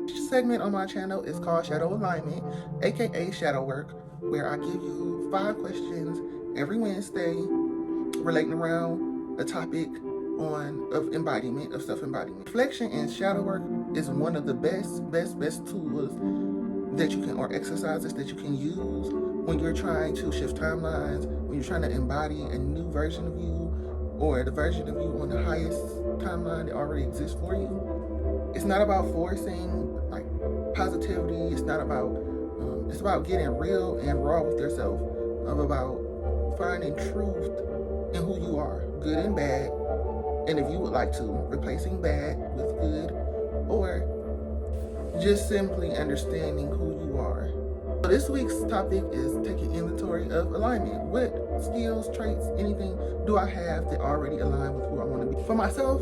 Each segment on my channel is called Shadow Alignment, aka Shadow Work, where I give you 5 questions every Wednesday relating around a topic of embodiment, of self-embodiment. Reflection and shadow work is one of the best tools that you can, or exercises that you can use when you're trying to shift timelines, when you're trying to embody a new version of you, or the version of you on the highest timeline that already exists for you. It's not about forcing like positivity. It's not about. It's about getting real and raw with yourself. About finding truth in who you are, good and bad. And if you would like to, replacing bad with good, or just simply understanding who you are. So this week's topic is taking inventory of alignment. What skills, traits, anything do I have that already align with who I want to be? For myself,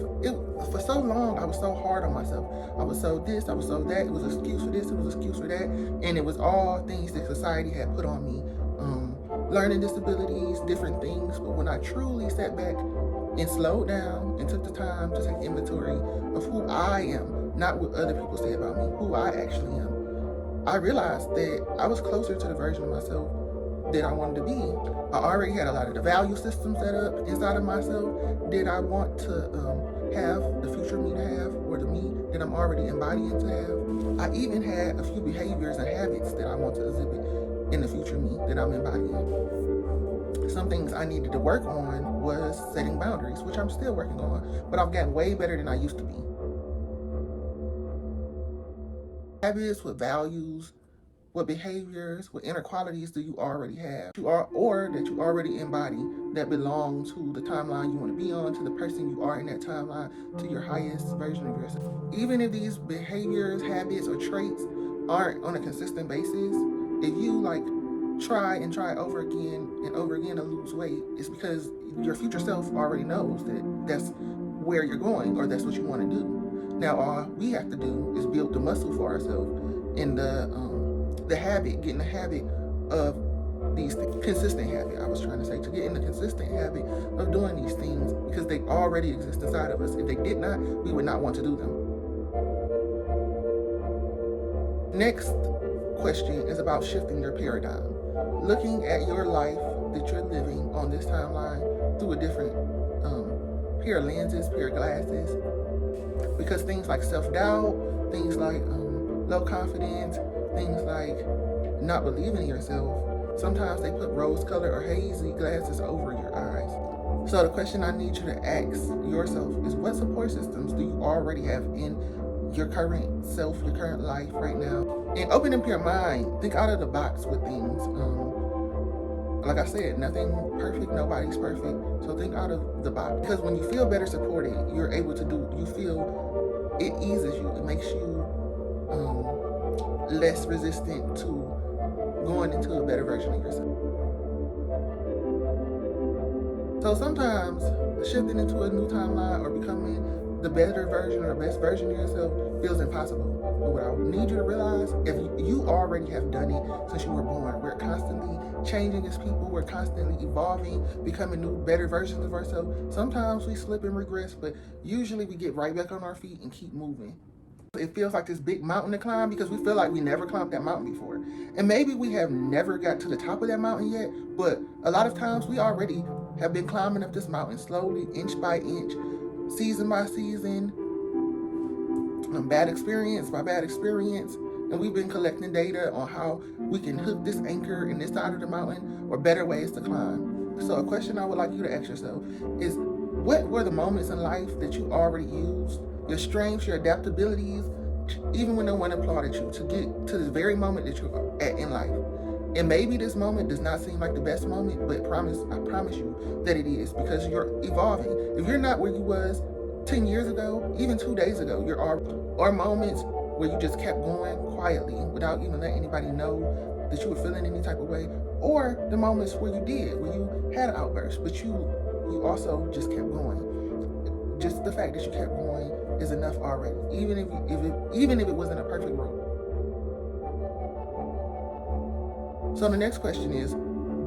for so long, I was so hard on myself. I was so this, I was so that. It was an excuse for this, it was an excuse for that. And it was all things that society had put on me. Learning disabilities, different things. But when I truly sat back and slowed down and took the time to take inventory of who I am, not what other people say about me, who I actually am, I realized that I was closer to the version of myself that I wanted to be. I already had a lot of the value systems set up inside of myself that I want to have the future me to have, or the me that I'm already embodying to have. I even had a few behaviors and habits that I want to exhibit in the future me that I'm embodying. Some things I needed to work on was setting boundaries, which I'm still working on, but I've gotten way better than I used to be. Habits, what values, what behaviors, what inner qualities do you already have, or that you already embody, that belong to the timeline you want to be on, to the person you are in that timeline, to your highest version of yourself. Even if these behaviors, habits, or traits aren't on a consistent basis, if you try over again to lose weight, it's because your future self already knows that that's where you're going, or that's what you want to do. Now all we have to do is build the muscle for ourselves in the habit, getting the habit of these consistent habit. I was trying to say, to get in the consistent habit of doing these things, because they already exist inside of us. If they did not, we would not want to do them. Next question is about shifting your paradigm, looking at your life that you're living on this timeline through a different pair of lenses, pair of glasses, because things like self-doubt, things like low confidence, things like not believing in yourself, sometimes they put rose-colored or hazy glasses over your eyes. So the question I need you to ask yourself is, what support systems do you already have in your current self, your current life right now? And open up your mind. Think out of the box with things. Like I said, nothing perfect, nobody's perfect. So think out of the box. Because when you feel better supported, you're able to do, you feel it eases you. It makes you less resistant to going into a better version of yourself. So sometimes shifting into a new timeline or becoming the better version or best version of yourself feels impossible. But what I need you to realize, if you already have done it since you were born. We're constantly changing as people. We're constantly evolving, becoming new, better versions of ourselves. Sometimes we slip and regress, but usually we get right back on our feet and keep moving. It feels like this big mountain to climb because we feel like we never climbed that mountain before. And maybe we have never got to the top of that mountain yet, but a lot of times we already have been climbing up this mountain slowly, inch by inch, season by season, bad experience by bad experience, and we've been collecting data on how we can hook this anchor in this side of the mountain, or better ways to climb. So a question I would like you to ask yourself is, what were the moments in life that you already used, your strengths, your adaptabilities, even when no one applauded you, to get to this very moment that you're at in life? And maybe this moment does not seem like the best moment, but I promise you that it is, because you're evolving. If you're not where you was 10 years ago, even 2 days ago, or moments where you just kept going quietly without even letting anybody know that you were feeling any type of way, or the moments where you had an outburst, but you also just kept going. Just the fact that you kept going is enough already, even if it wasn't a perfect road. So the next question is,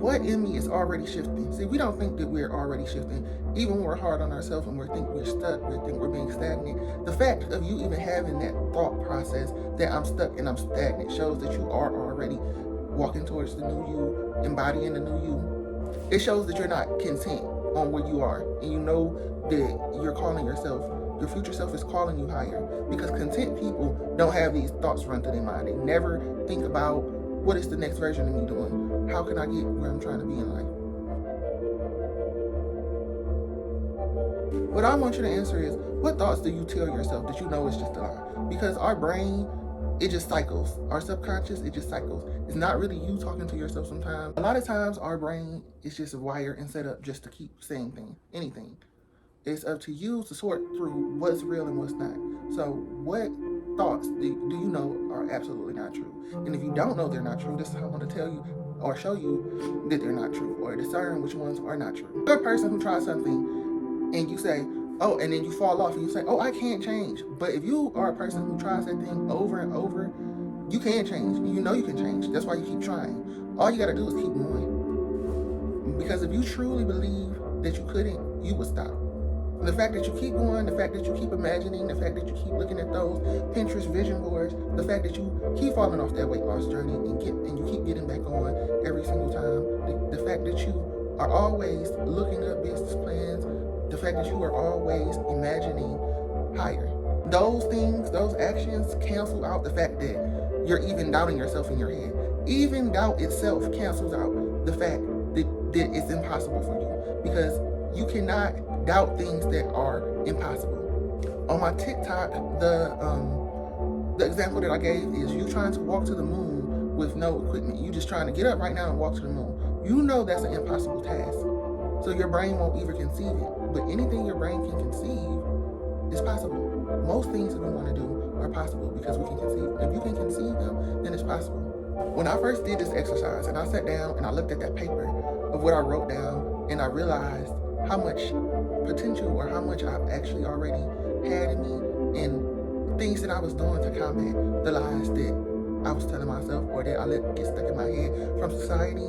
what in me is already shifting? See, we don't think that we're already shifting. Even when we're hard on ourselves and we think we're stuck, we think we're being stagnant. The fact of you even having that thought process that I'm stuck and I'm stagnant shows that you are already walking towards the new you, embodying the new you. It shows that you're not content on where you are, and you know that you're calling yourself, your future self is calling you higher, because content people don't have these thoughts run through their mind. They never think about, what is the next version of me doing? How can I get where I'm trying to be in life? What I want you to answer is, what thoughts do you tell yourself that you know is just a lie? Because our brain, it just cycles. Our subconscious, it just cycles. It's not really you talking to yourself sometimes. A lot of times our brain is just wired and set up just to keep saying anything. It's up to you to sort through what's real and what's not. So what thoughts do you know are absolutely not true? And if you don't know they're not true, this is how I want to tell you or show you that they're not true, or discern which ones are not true. You're a person who tries something and you say, oh, and then you fall off and you say, oh, I can't change. But if you are a person who tries that thing over and over, you can change. You know you can change. That's why you keep trying. All you got to do is keep going. Because if you truly believe that you couldn't, you would stop. The fact that you keep going, the fact that you keep imagining, the fact that you keep looking at those Pinterest vision boards, the fact that you keep falling off that weight loss journey and you keep getting back on every single time, the fact that you are always looking up business plans, the fact that you are always imagining higher. Those things, those actions cancel out the fact that you're even doubting yourself in your head. Even doubt itself cancels out the fact that it's impossible for you, because you cannot doubt things that are impossible. On my TikTok, the example that I gave is you trying to walk to the moon with no equipment. You just trying to get up right now and walk to the moon. You know that's an impossible task. So your brain won't even conceive it. But anything your brain can conceive is possible. Most things that we want to do are possible because we can conceive. If you can conceive them, then it's possible. When I first did this exercise and I sat down and I looked at that paper of what I wrote down, and I realized how much potential or how much I've actually already had in me, and things that I was doing to combat the lies that I was telling myself or that I let get stuck in my head from society,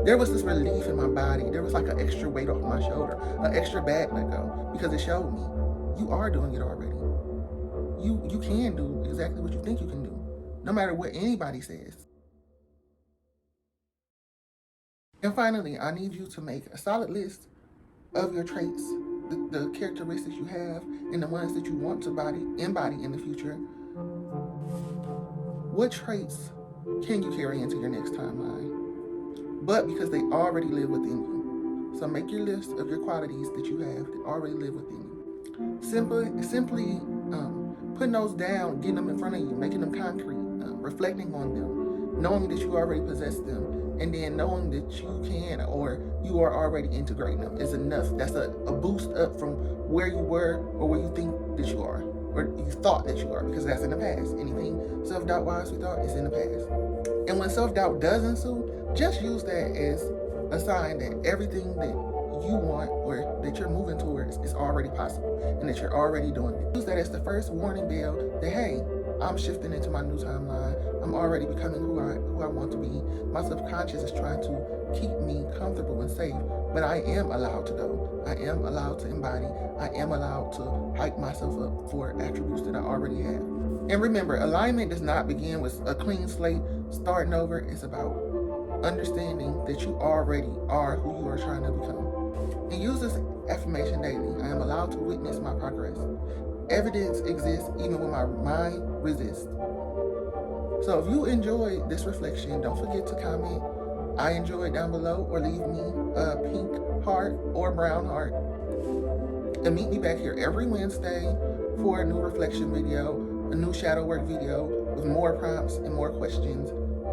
there was this relief in my body. There was like an extra weight off my shoulder, an extra bag let go, because it showed me you are doing it already. You can do exactly what you think you can do, no matter what anybody says. And finally, I need you to make a solid list of your traits, the characteristics you have, and the ones that you want to embody in the future. What traits can you carry into your next timeline? But because they already live within you. So make your list of your qualities that you have that already live within you. Simply putting those down, getting them in front of you, making them concrete, reflecting on them, knowing that you already possess them, and then knowing that you can or you are already integrating them is enough. That's a boost up from where you were or where you think that you are, or you thought that you are, because that's in the past. Anything self-doubt wise we thought is in the past. And when self-doubt does ensue, just use that as a sign that everything that you want or that you're moving towards is already possible and that you're already doing it. Use that as the first warning bell that, hey, I'm shifting into my new timeline. I'm already becoming who I want to be. My subconscious is trying to keep me comfortable and safe, but I am allowed to go. I am allowed to embody. I am allowed to hype myself up for attributes that I already have. And remember, alignment does not begin with a clean slate, starting over. It's about understanding that you already are who you are trying to become. And use this affirmation daily. I am allowed to witness my progress. Evidence exists even when my mind resists. So if you enjoyed this reflection, don't forget to comment I enjoyed down below, or leave me a pink heart or brown heart. And meet me back here every Wednesday for a new reflection video, a new shadow work video with more prompts and more questions